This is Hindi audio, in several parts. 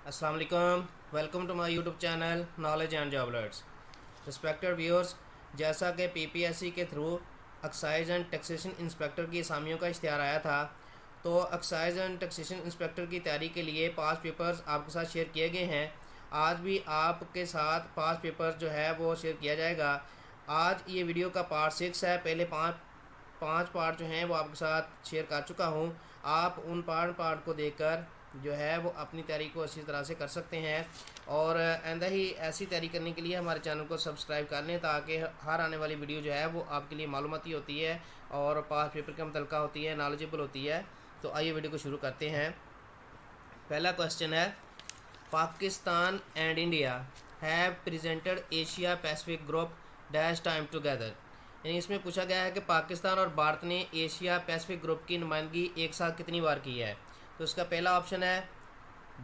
अस्सलाम वालेकुम। Welcome to my YouTube channel knowledge and job alerts. Respected viewers, जैसा कि पीपीएससी के through excise and taxation inspector की असामियों का इश्तिहार आया था, तो एक्साइज एंड टैक्सेशन इंस्पेक्टर की तैयारी के लिए 5 पेपर्स आपके साथ शेयर किए गए हैं। आज भी आपके साथ 5 पेपर जो है वो शेयर किया जाएगा। आज ये वीडियो का पार्ट 6 है। पहले पाँच पार्ट जो हैं वो आपके साथ शेयर कर चुका हूँ। आप उन पार्ट को देखकर जो है वो अपनी तैयारी को अच्छी तरह से कर सकते हैं। और आइंदा ही ऐसी तैयारी करने के लिए हमारे चैनल को सब्सक्राइब कर लें, ताकि हर आने वाली वीडियो जो है वो आपके लिए मालूमाती होती है और पास पेपर के मुतल्लिक़ होती है, नॉलेजेबल होती है। तो आइए वीडियो को शुरू करते हैं। पहला क्वेश्चन है, Pakistan and India have presented Asia Pacific group dash time together. यानी इसमें पूछा गया है कि पाकिस्तान और भारत ने एशिया पैसिफिक ग्रुप की नुमाइंदगी एक साथ कितनी बार की है। तो इसका पहला ऑप्शन है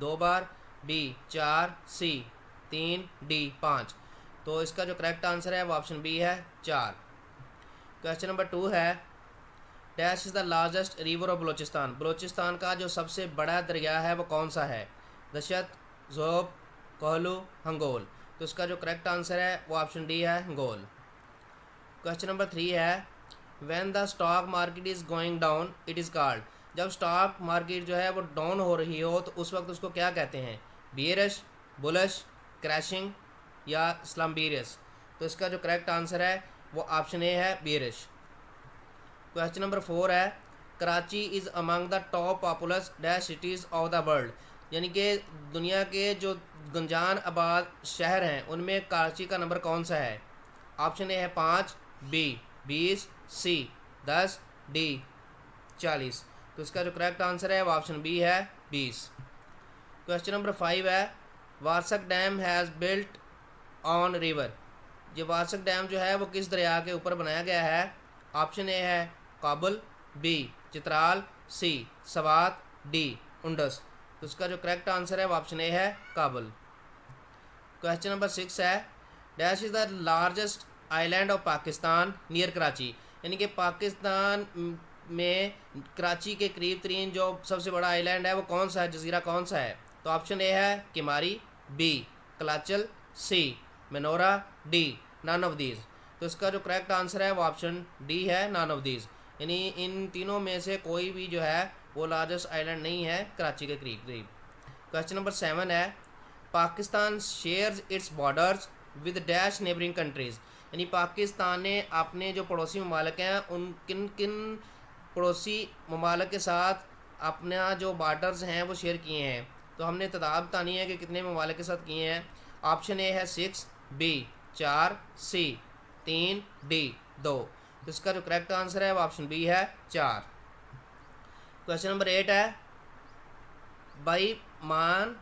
2 बार, बी 4, सी 3, डी 5। तो इसका जो करेक्ट आंसर है वो ऑप्शन बी है 4। क्वेश्चन नंबर 2 है, dash is the largest river of Balochistan. Balochistan का जो सबसे बड़ा दरिया है वो कौन सा है। दशत, ज़ोब, कोहलू, हंगोल। तो इसका जो करेक्ट आंसर है वो ऑप्शन डी है, हंगोल। क्वेश्चन नंबर 3 है, when the stock market is going down it is called. जब स्टॉक मार्केट जो है वो डाउन हो रही हो तो उस वक्त उसको क्या कहते हैं। बियरिश, बुलिश, क्रैशिंग या स्लम्बेरियस। तो इसका जो करेक्ट आंसर है वो ऑप्शन ए है, बियरिश। क्वेश्चन नंबर 4 है, Karachi is among the top populace dash cities of the world. यानी कि दुनिया के जो गंजान आबाद शहर हैं उनमें कराची का नंबर कौन सा है। ऑप्शन ए है 5, बी 20, सी 10, डी 40। तो इसका जो करेक्ट आंसर है वो ऑप्शन बी है, 20। क्वेश्चन नंबर 5 है, Warsak dam has built on river. ये वार्सक डैम जो है वो किस दरिया के ऊपर बनाया गया है। ऑप्शन ए है काबुल, बी चित्राल, सी सवात, डी इंडस। तो इसका जो करेक्ट आंसर है वो ऑप्शन ए है, काबुल। क्वेश्चन नंबर 6 है, dash is the largest island of Pakistan near Karachi. यानी कि पाकिस्तान में कराची के करीब तरीन जो सबसे बड़ा आइलैंड है वो कौन सा है, जजीरा कौन सा है। तो ऑप्शन ए है Kemari, B Kalachal, C Manora, D none of these. तो इसका जो करेक्ट आंसर है वो ऑप्शन डी है, नन ऑफ दीज। यानी इन तीनों में से कोई भी जो है वो लार्जेस्ट आइलैंड नहीं है कराची के करीब करीब। क्वेश्चन नंबर 7 है, Pakistan shares it's borders with dash neighbouring countries. यानी पाकिस्तान ने अपने जो पड़ोसी ममालिक हैं उन किन किन पड़ोसी ममालिक के साथ अपना जो बॉर्डर्स हैं वो शेयर किए हैं। तो हमने तादाद बतानी है कि कितने ममालिक के साथ किए हैं। ऑप्शन ए है 6, बी 4, सी 3, डी 2। तो इसका जो करेक्ट आंसर है वो ऑप्शन बी है, 4। क्वेश्चन नंबर 8 है, बाई मान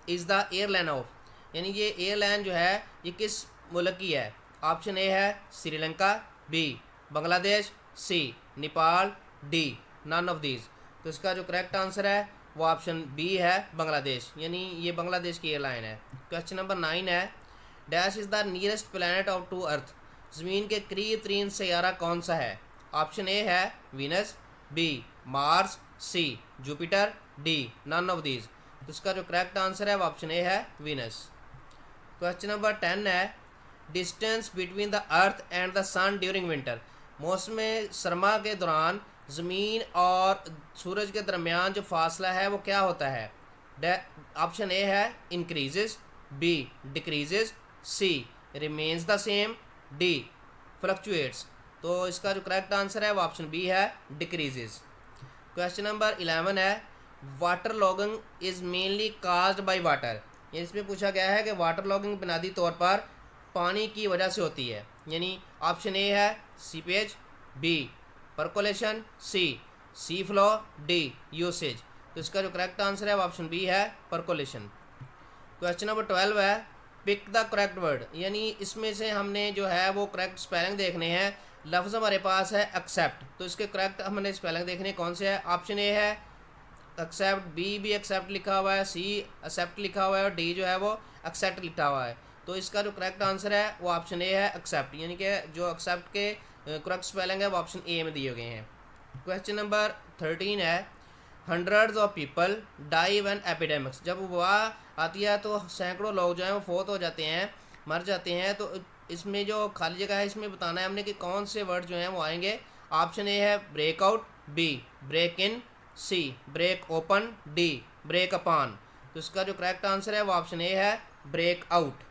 इज़ द एयरलाइन ऑफ। यानी ये एयरलाइन जो है ये किस मुल्क की है। ऑप्शन ए है Sri Lanka, B Bangladesh, C Nepal, D none of these. तो इसका जो करेक्ट आंसर है वो ऑप्शन बी है, बांग्लादेश। यानी ये बांग्लादेश की एयरलाइन है। क्वेश्चन नंबर 9 है, dash is the nearest planet of to earth. ज़मीन के करीब तरीन सैयारा कौन सा है। ऑप्शन ए है Venus, B Mars, C Jupiter, D none of these. तो इसका जो करेक्ट आंसर है वो ऑप्शन ए है, वीनस। क्वेश्चन नंबर 10 है, distance between the earth and the sun during winter. मौसम सरमा के दौरान ज़मीन और सूरज के दरमियान जो फासला है वो क्या होता है। ऑप्शन ए है increases, B decreases, C remains the same, D fluctuates. तो इसका जो करेक्ट आंसर है वो ऑप्शन बी है, डिक्रीजेस। क्वेश्चन नंबर 11 है, water logging is mainly caused by water. इसमें पूछा गया है कि वाटर लॉगिंग बुनियादी तौर पर पानी की वजह से होती है। यानी ऑप्शन ए है सीपेज, बी परकोलेशन, सी फ्लो, डी यूसेज। तो इसका जो करेक्ट आंसर है वो ऑप्शन बी है, परकोलेशन। क्वेश्चन नंबर 12 है, पिक द करेक्ट वर्ड। यानी इसमें से हमने जो है वो करेक्ट स्पेलिंग देखने हैं। लफ्ज़ हमारे पास है एक्सेप्ट, तो इसके करेक्ट हमने स्पेलिंग देखने कौन से है। ऑप्शन ए है एक्सेप्ट, बी भी एक्सेप्ट लिखा हुआ है, सी एक्सेप्ट लिखा हुआ है और डी जो है वो एक्सेप्ट लिखा हुआ है। तो इसका जो करेक्ट आंसर है वो ऑप्शन ए है, एक्सेप्ट। यानी कि जो एक्सेप्ट के करेक्ट स्पेलिंग है वो ऑप्शन ए में दिए गए हैं। क्वेश्चन नंबर 13 है, hundreds of people die when epidemics. जब वबा आती है तो सैकड़ों लोग जो हैं वो फोत हो जाते हैं, मर जाते हैं। तो इसमें जो खाली जगह है इसमें बताना है हमने कि कौन से वर्ड जो हैं वो आएंगे। ऑप्शन ए है breakout, B break in, C break open, D break upon. तो इसका जो करेक्ट आंसर है वो ऑप्शन ए है ब्रेक आउट।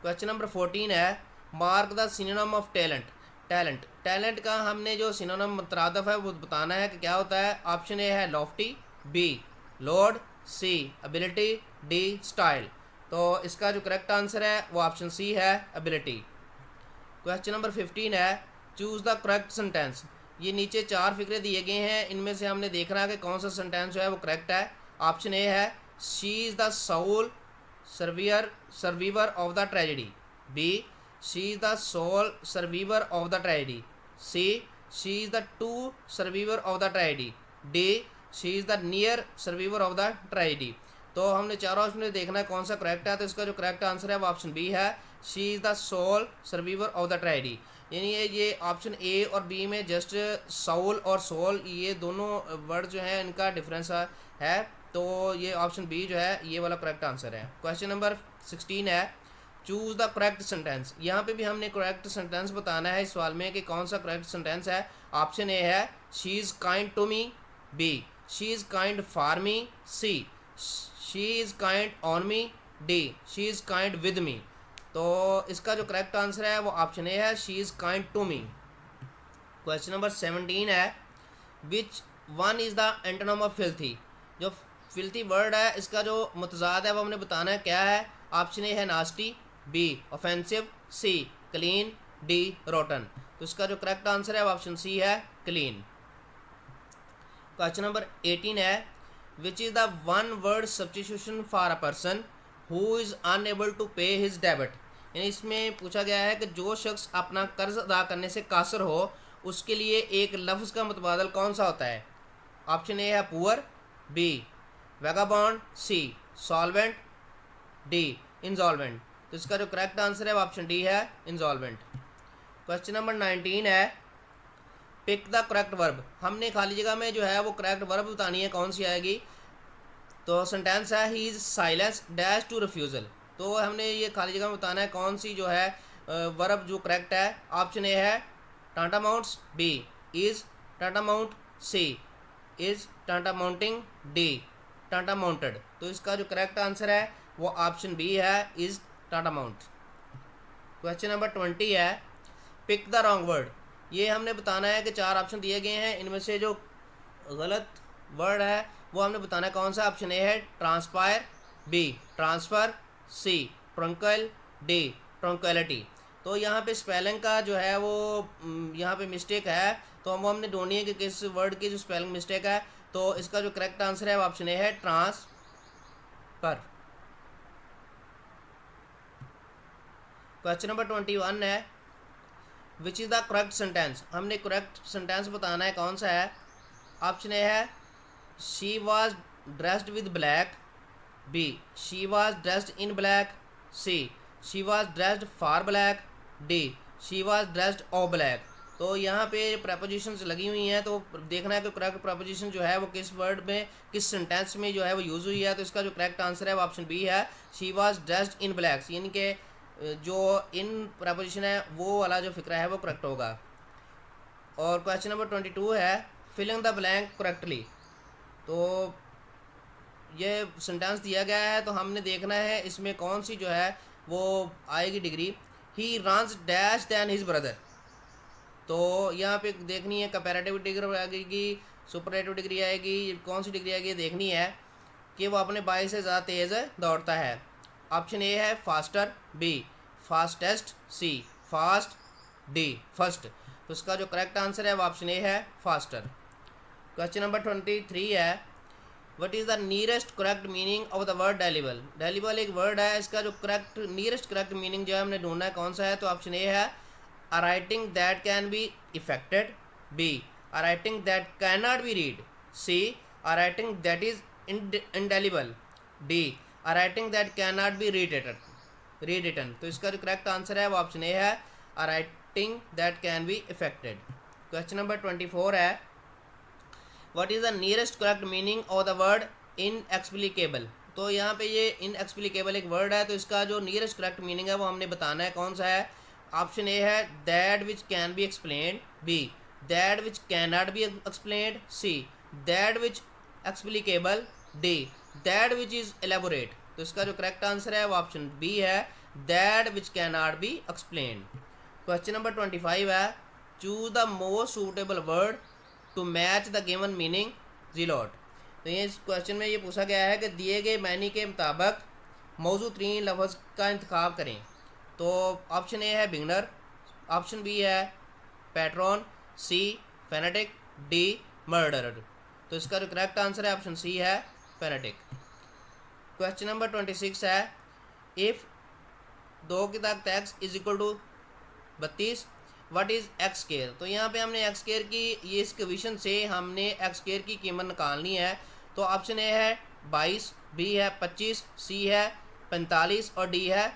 क्वेश्चन नंबर 14 है mark the synonym of talent. Talent का हमने जो सिनोनिम मुतरादफ है वो बताना है कि क्या होता है। ऑप्शन ए है लॉफ्टी, बी लॉर्ड, सी एबिलिटी, डी स्टाइल। तो इसका जो करेक्ट आंसर है वो ऑप्शन सी है एबिलिटी। क्वेश्चन नंबर 15 है चूज द करेक्ट सेंटेंस। ये नीचे 4 फिक्रे दिए गए हैं, इनमें से हमने देखना है कि कौन सा सेंटेंस जो है वो करेक्ट है। ऑप्शन ए है she is the sole survivor of the tragedy, B she is the sole survivor of the tragedy, C she is the two survivor of the tragedy, D she is the near survivor of the tragedy. तो हमने चारों ऑप्शन में देखना है कौन सा करेक्ट है। तो इसका जो करेक्ट आंसर है वो ऑप्शन बी है she is the sole survivor of the tragedy. यानी ये ऑप्शन ए और बी में जस्ट सोल और सोल ये दोनों वर्ड जो है इनका डिफरेंस है। तो ये ऑप्शन बी जो है ये वाला करेक्ट आंसर है। क्वेश्चन नंबर 16 है चूज द करेक्ट सेंटेंस। यहाँ पे भी हमने करेक्ट सेंटेंस बताना है इस सवाल में कि कौन सा करेक्ट सेंटेंस है। ऑप्शन ए है she is kind to me, B she is kind for me, C she is kind on me, D she is kind with me. तो इसका जो करेक्ट आंसर है वो ऑप्शन ए है she is kind to me. Question number 17 है which one is the antonym of filthy. जो फिल्थी वर्ड है इसका जो मुतजाद है वो हमने बताना है क्या है। ऑप्शन ए है nasty, B offensive, C clean, D rotten. तो इसका जो करेक्ट आंसर है वो ऑप्शन सी है क्लीन। क्वेश्चन नंबर 18 है which is the one word substitution for a person who is unable to pay his debit. यानी इसमें पूछा गया है कि जो शख्स अपना कर्ज अदा करने से कासर हो उसके लिए एक लफ्ज़ का मुतबादल कौन सा होता है। ऑप्शन ए है पुअर, बी वैगाबॉन्ड, सी सॉल्वेंट, डी इंजॉल्वेंट। तो इसका जो करेक्ट आंसर है वो ऑप्शन डी है इंजॉल्वेंट। क्वेश्चन नंबर 19 है पिक द करेक्ट वर्ब। हमने खाली जगह में जो है वो करेक्ट वर्ब बतानी है कौन सी आएगी। तो सेंटेंस है he is silence dash to refusal. तो हमने ये खाली जगह में बताना है कौन सी जो है वर्ब जो करेक्ट है। ऑप्शन ए है tantamounts, B is tantamount, C is tantamounting, D tantamounted. तो इसका जो करेक्ट आंसर है वो ऑप्शन बी है इज़ टांटामाउंट। क्वेश्चन नंबर 20 है पिक द रॉन्ग वर्ड। ये हमने बताना है कि 4 ऑप्शन दिए गए हैं, इनमें से जो गलत वर्ड है वो हमने बताना है कौन सा। ऑप्शन ए है ट्रांसपायर, बी ट्रांसफ़र, सी ट्रंकल, डी ट्रंक्वलिटी। तो यहाँ पे स्पेलिंग का जो है वो यहाँ पे मिस्टेक है, तो हमने ढूंढनी है कि किस वर्ड की जो स्पेलिंग मिस्टेक है। तो इसका जो करेक्ट आंसर है वो ऑप्शन ए है ट्रांसफर। क्वेश्चन नंबर 21 है which is the correct sentence. हमने करेक्ट सेंटेंस बताना है कौन सा है। ऑप्शन ए है she was dressed with black, B she was dressed in black, C she was dressed for black, D she was dressed of black. तो यहाँ पे प्रपोजिशंस लगी हुई हैं, तो देखना है कि करेक्ट प्रपोजिशन जो है वो किस वर्ड में किस सेंटेंस में जो है वो यूज़ हुई है। तो इसका जो करेक्ट आंसर है वो ऑप्शन बी है she was dressed in black. यानी कि जो इन प्रपोजिशन है वो वाला जो फिक्रा है वो करेक्ट होगा। और क्वेश्चन नंबर 22 है फिलिंग द ब्लैंक करेक्टली। तो ये सेंटेंस दिया गया है तो हमने देखना है इसमें कौन सी जो है वो आएगी degree. He runs dash than his brother. तो यहाँ पे देखनी है कंपैरेटिव डिग्री आएगी, सुपरलेटिव डिग्री आएगी, कौन सी डिग्री आएगी देखनी है कि वो अपने भाई से ज़्यादा तेज़ दौड़ता है। ऑप्शन ए है फास्टर, बी फास्टेस्ट, सी फास्ट, डी फर्स्ट। तो इसका जो करेक्ट आंसर है वो ऑप्शन ए है फास्टर। क्वेश्चन नंबर 23 है what is the nearest correct meaning of the word delible. Delible एक वर्ड है, इसका जो करेक्ट नियरेस्ट करेक्ट मीनिंग जो है हमने ढूंढना है कौन सा है। तो ऑप्शन ए है a writing that can be affected, b a writing that cannot be read, c a writing that is indelible, d a writing that cannot be rewritten। तो इसका जो करेक्ट आंसर है वो ऑप्शन ए है a writing that can be affected। Question number 24 है what is the nearest correct meaning of the word inexplicable। तो यहाँ पे ये इनएक्सप्लिकेबल एक वर्ड है, तो इसका जो नियरेस्ट करेक्ट मीनिंग है वो हमने बताना है। कौन सा है? ऑप्शन ए है that which can be explained, B that which can not be explained, C that which explicable, D that which is elaborate. तो इसका जो करेक्ट आंसर है वो ऑप्शन बी है, that which can not be explained. Question number 25 है choose the most suitable word to match the given meaning zealot. तो ये इस क्वेश्चन में ये पूछा गया है कि दिए गए मायने के मुताबिक मौजूद तीन लफ्ज़ का इंतखाब करें। तो ऑप्शन ए है बिगनर, ऑप्शन बी है पैट्रॉन, सी फैनेटिक, डी मर्डरर। तो इसका जो करेक्ट आंसर है ऑप्शन सी है फैनेटिक। क्वेश्चन नंबर 26 है इफ़ 2 की ताकत x is equal to 32 what is x square. तो यहाँ पे हमने एक्स स्केयर की ये इस क्वेश्चन से हमने एक्स स्केयर की कीमत निकालनी है। तो ऑप्शन ए है 22, बी है 25, सी है 45 और डी है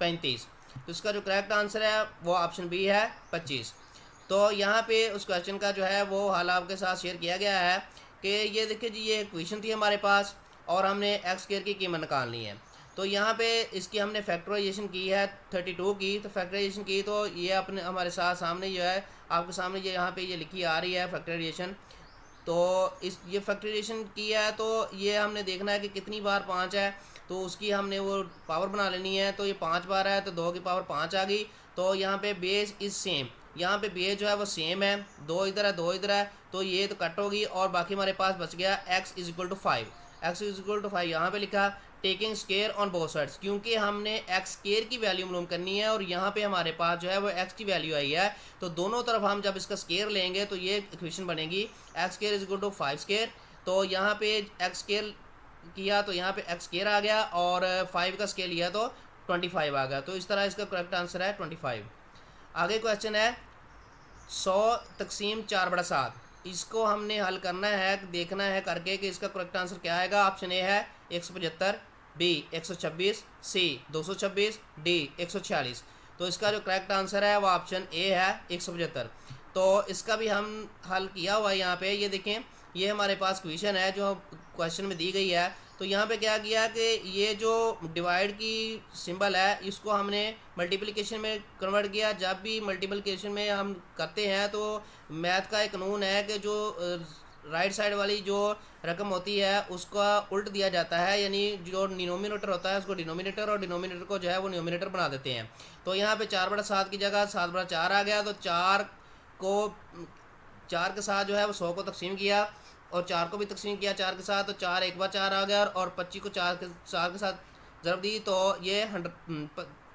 35। तो इसका जो करेक्ट आंसर है वो ऑप्शन बी है 25। तो यहाँ पे उस क्वेश्चन का जो है वो हाल आपके साथ शेयर किया गया है कि ये देखिए जी ये क्वेश्चन थी हमारे पास और हमने एक्स स्केयर की कीमत निकालनी है। तो यहाँ पे इसकी हमने फैक्टराइजेशन की है 32 की। तो फैक्टराइजेशन की तो ये अपने हमारे साथ सामने जो है आपके सामने ये यहाँ पे ये लिखी आ रही है फैक्टराइजेशन। तो इस ये फैक्टराइजेशन की है तो ये हमने देखना है कि कितनी बार 5 है, तो उसकी हमने वो पावर बना लेनी है। तो ये 5 बार है तो 2 की पावर 5 आ गई। तो यहाँ पे बेस इज सेम, यहाँ पे बेस जो है वो सेम है, 2 इधर है 2 इधर है, तो ये तो कट होगी और बाकी हमारे पास बच गया x is equal to 5। x is equal to 5 यहाँ पे लिखा taking square on both sides, क्योंकि हमने एक्स स्केयर की वैल्यू मालूम करनी है और यहाँ पे हमारे पास जो है वो एक्स की वैल्यू आई है। तो दोनों तरफ हम जब इसका स्केयर लेंगे तो ये इक्वेशन बनेगी x square is equal to 5 square. तो यहाँ पे एक्स स्केयर किया तो यहाँ पे एक्स स्केयर आ गया और 5 का स्केयर लिया तो 25 आ गया। तो इस तरह इसका करेक्ट आंसर है 25। आगे क्वेश्चन है 100 तकसीम 4/7। इसको हमने हल करना है, देखना है करके कि इसका करेक्ट आंसर क्या आएगा। ऑप्शन ए है 175, बी 126, सी 226, डी 146। तो इसका जो करेक्ट आंसर है वो ऑप्शन ए है 175। तो इसका भी हम हल किया हुआ है। यहाँ पे ये देखें ये हमारे पास क्वेश्चन है जो क्वेश्चन में दी गई है। तो यहाँ पे क्या किया कि ये जो डिवाइड की सिंबल है इसको हमने मल्टीप्लिकेशन में कन्वर्ट किया। जब भी मल्टीप्लिकेशन में हम करते हैं तो मैथ का एक कानून है कि जो राइट साइड वाली जो रकम होती है उसका उल्ट दिया जाता है, यानी जो डिनोमिनेटर होता है उसको डिनोमिनेटर और डिनोमिनेटर को जो है वो न्यूमिनेटर बना देते हैं। तो यहाँ पे 4/7 की जगह 7/4 आ गया। तो 4 के साथ जो है वो 100 को तकसीम किया और 4 को भी तकसीम किया 4 के साथ, तो 4 एक बार 4 आ गया और 25 को 4 के साथ ज़रब दी तो ये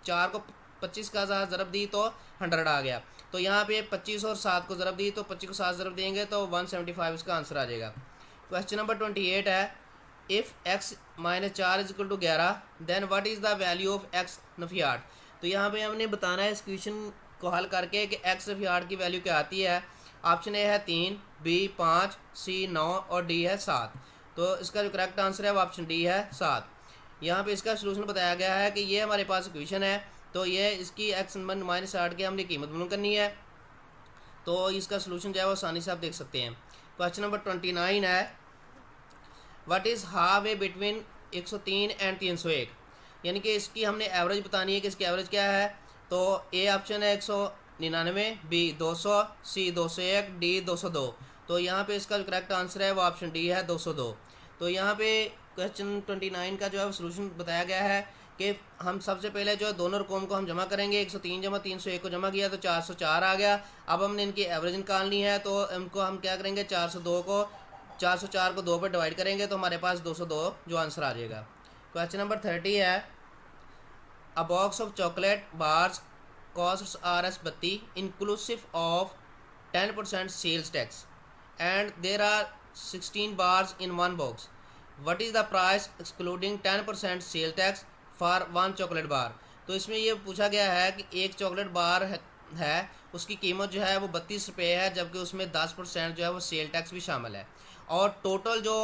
4 को 25 का साथ ज़रब दी तो 100 आ गया। तो यहाँ पे 25 और 7 को ज़रब दी तो 25 को 7 ज़रब देंगे तो 175 इसका आंसर आ जाएगा। क्वेश्चन नंबर 28 है if x - 4 is equal to 11 then what is the value of x नफी 8। तो यहाँ पे हमने बताना है इस क्वेश्चन को हल करके कि x नफी 8 की वैल्यू क्या आती है। ऑप्शन ए है 3, बी 5, सी 9 और डी है 7। तो इसका जो करेक्ट आंसर है वो ऑप्शन डी है 7। यहाँ पे इसका सलूशन बताया गया है कि ये हमारे पास क्वेश्चन है तो ये इसकी x - 8 की हमने कीमत मालूम करनी है। तो इसका सलूशन जो है वो आसानी से आप देख सकते हैं। क्वेश्चन नंबर 29 है what is half way between 103 and 301। यानी कि इसकी हमने एवरेज बतानी है कि इसकी एवरेज क्या है। तो ए ऑप्शन है 199, बी 200, सी 201, डी 202। तो यहाँ पे इसका जो करेक्ट आंसर है वो ऑप्शन डी है 202। तो यहाँ पे क्वेश्चन 29 का जो है सलूशन बताया गया है कि हम सबसे पहले जो है दोनों रकम को हम जमा करेंगे। 103 जमा 301 को जमा किया तो 404 आ गया। अब हमने इनकी एवरेज निकालनी है तो इनको हम क्या करेंगे 404 को 2 पर डिवाइड करेंगे तो हमारे पास 202 जो आंसर आ जाएगा। क्वेश्चन नंबर 30 है a box of chocolate bars costs R S 32 inclusive of 10% sales tax and there are 16 bars in one box. What is the price excluding 10% sale tax for 1 chocolate bar. तो इसमें ये पूछा गया है कि एक चॉकलेट बार है उसकी कीमत जो है वो 32 रुपये है, जबकि उसमें 10% जो है वो सेल टैक्स भी शामिल है और टोटल जो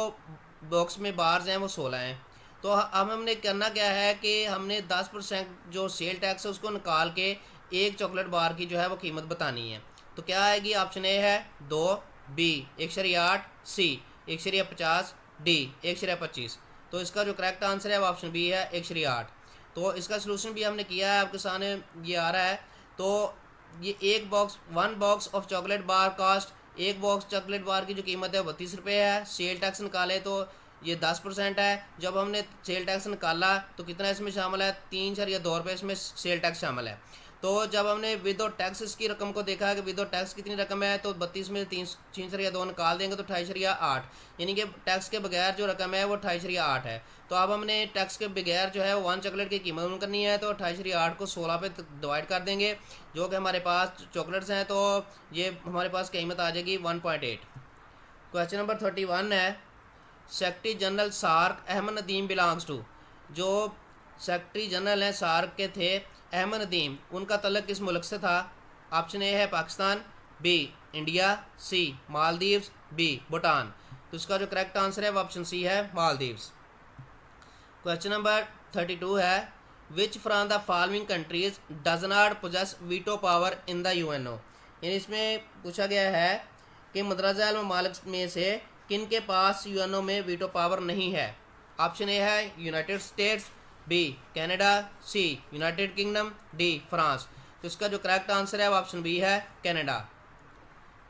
बॉक्स में बार्स हैं वो 16 हैं। तो अब हमने करना क्या है कि हमने 10% जो सेल टैक्स है उसको निकाल के एक चॉकलेट बार की जो है वो कीमत बतानी है। तो क्या आएगी। ऑप्शन ए है 2, बी 1.8, सी 1.50, डी 1.25। तो इसका जो करेक्ट आंसर है वो ऑप्शन बी है 1/8। तो इसका सलूशन भी हमने किया है, आपके सामने ये आ रहा है। तो ये one box of chocolate bar cost, एक बॉक्स चॉकलेट बार की जो कीमत है वो 32 रुपये है। सेल टैक्स निकाले तो ये 10% है। जब हमने सेल टैक्स निकाला तो कितना इसमें शामिल है, 3.2 रुपये इसमें सेल टैक्स शामिल है। तो जब हमने विदाउट टैक्स इसकी रकम को देखा कि विदाउट टैक्स कितनी रकम है, तो 32 में 3.2 निकाल देंगे तो 28.8, यानी कि टैक्स के बगैर जो रकम है वो 28.8 है। तो अब हमने टैक्स के बगैर जो है वो 1 चॉकलेट की कीमत करनी है, तो 28.8 को 16 पे डिवाइड कर देंगे, जो कि हमारे पास चॉकलेट्स हैं, तो ये हमारे पास कीमत आ जाएगी 1.8। क्वेश्चन नंबर 31 है, secretary general SAARC Ahmed Nadeem belongs to. जो सेक्रेटरी जनरल हैं सार्क के थे अहमद नदीम, उनका तल्लक किस मुल्क से था? ऑप्शन ए है पाकिस्तान, बी इंडिया, सी मालदीव्स, बी भूटान। तो इसका जो करेक्ट आंसर है वो ऑप्शन सी है मालदीव्स। क्वेश्चन नंबर 32 है, which from the following countries does not possess veto power in the UNO. यानी इसमें पूछा गया है कि मुंदरजा ममालिक में से किन के पास यूएनओ में वीटो पावर नहीं है। ऑप्शन ए है United states, B Canada, C United kingdom, D France. तो इसका जो करेक्ट आंसर है वो ऑप्शन बी है कनाडा।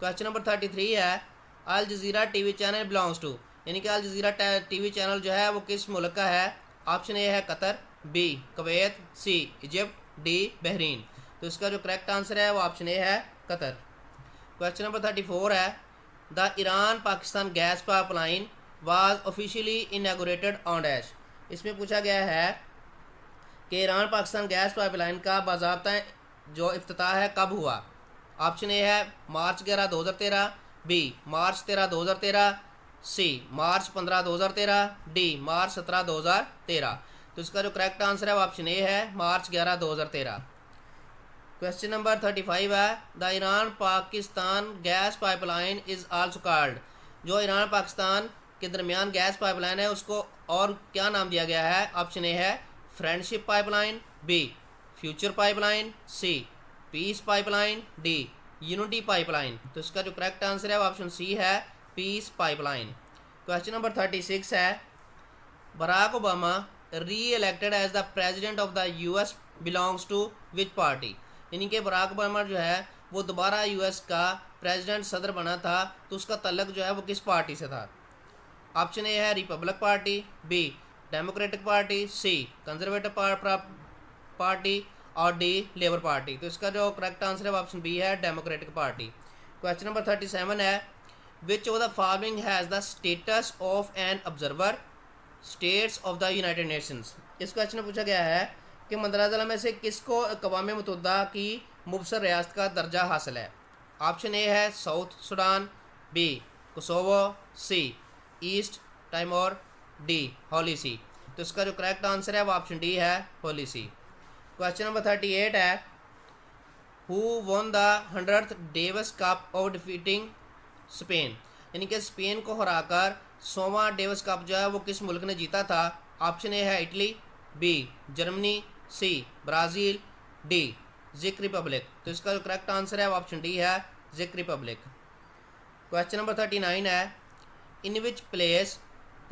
क्वेश्चन नंबर 33 है, अल जजीरा टीवी चैनल बिलोंग्स टू। यानी कि अल जजीरा टीवी चैनल जो है वो किस मुल्क का है? ऑप्शन ए है कतर, बी कुवैत, सी इजिप्ट, डी बहरीन। तो इसका जो करेक्ट आंसर है वो ऑप्शन ए है कतर। क्वेश्चन नंबर 34 है, the Iran Pakistan gas pipeline was officially inaugurated on dash. इसमें पूछा गया है कि ईरान पाकिस्तान गैस पाइपलाइन का बाज़ाब्ता जो इफ्तिताह है कब हुआ। ऑप्शन ए है मार्च 11 2013, बी मार्च 13 2013, सी मार्च 15 2013, डी मार्च 17 2013। तो इसका जो करेक्ट आंसर है वो ऑप्शन ए है मार्च 11 2013। क्वेश्चन नंबर 35 है, the Iran Pakistan gas pipeline is also called. जो ईरान पाकिस्तान के दरमियान गैस पाइपलाइन है उसको और क्या नाम दिया गया है? ऑप्शन ए है friendship pipeline, B future pipeline, C peace pipeline, D unity pipeline. तो इसका जो करेक्ट आंसर है वो ऑप्शन सी है पीस पाइपलाइन। क्वेश्चन नंबर 36 है, Barack Obama reelected as the president of the US belongs to which party. यानी कि बराक ओबामा जो है वो दोबारा यूएस का प्रेसिडेंट सदर बना था, तो उसका तल्लक जो है वो किस पार्टी से था? ऑप्शन ए है Republic Party, B Democratic Party, C Conservative Party और डी लेबर पार्टी। तो इसका जो करेक्ट आंसर है वो ऑप्शन बी है डेमोक्रेटिक पार्टी। क्वेश्चन नंबर 37 है, which of the following has the status of an observer states of the United Nations. इस क्वेश्चन में पूछा गया है कि मंदराजला में से किसको अक़वाम मुत्तहिदा की मुबसर रियासत का दर्जा हासिल है। ऑप्शन ए है साउथ सुडान, बी कोसोवो, सी ईस्ट टाइमोर, डी होली सी। तो इसका जो करेक्ट आंसर है वो ऑप्शन डी है होली सी। क्वेश्चन नंबर 38 है, who won the 100th Davis cup of defeating Spain. यानी कि स्पेन को हराकर 100वां डेविस कप जो है वो किस मुल्क ने जीता था? ऑप्शन ए है Italy, B Germany, C Brazil, D ज़ेक रिपब्लिक। तो इसका जो करेक्ट आंसर है वो ऑप्शन डी है ज़ेक रिपब्लिक। क्वेश्चन नंबर 39 है, in which place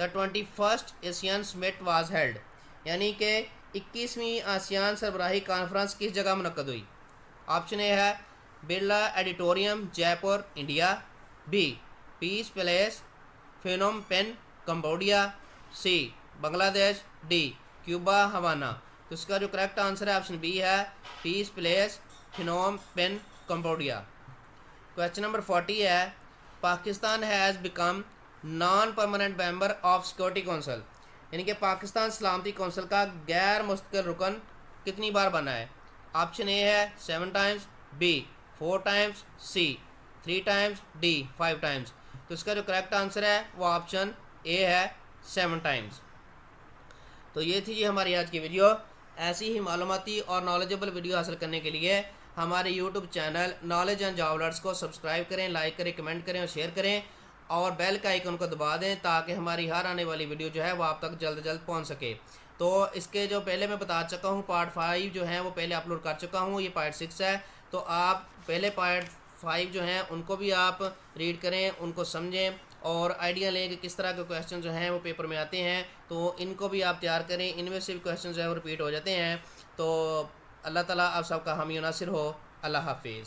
the 21st Asian summit was held. यानी कि 21वीं आसियान सरबराही कॉन्फ्रेंस किस जगह मुनक्कद हुई? ऑप्शन ए है Birla auditorium Jaipur India, B Peace Palace Phnom Penh Cambodia, C Bangladesh, D Cuba Havana. तो इसका जो करेक्ट आंसर है ऑप्शन बी है Peace Palace Phnom Penh Cambodia. Question number 40 है, Pakistan has become non permanent member of security council. यानी कि पाकिस्तान सलामती कौंसिल का गैर मुस्तकिल रुकन कितनी बार बना है? ऑप्शन ए है 7 टाइम्स, बी 4 टाइम्स, सी 3 टाइम्स, डी 5 टाइम्स। तो इसका जो करेक्ट आंसर है वो ऑप्शन ए है 7 टाइम्स। तो ये थी जी हमारी आज की वीडियो। ऐसी ही मालूमाती और नॉलेजेबल वीडियो हासिल करने के लिए हमारे YouTube channel knowledge and job alerts को सब्सक्राइब करें, लाइक करें, कमेंट करें और शेयर करें और बेल का आइकन को दबा दें ताकि हमारी हर आने वाली वीडियो जो है वो आप तक जल्द जल्द पहुंच सके। तो इसके जो पहले मैं बता चुका हूँ पार्ट 5 जो है वो पहले अपलोड कर चुका हूँ, ये पार्ट 6 है। तो आप पहले पार्ट 5 जो हैं उनको भी आप रीड करें, उनको समझें और आइडिया लें कि किस तरह के क्वेश्चन जो हैं वो पेपर में आते हैं, तो इनको भी आप तैयार करें। इनमें से भी क्वेश्चन जो है वो रिपीट हो जाते हैं। तो अल्लाह ताला आप सबका हामी नासिर हो। अल्लाह हाफिज़।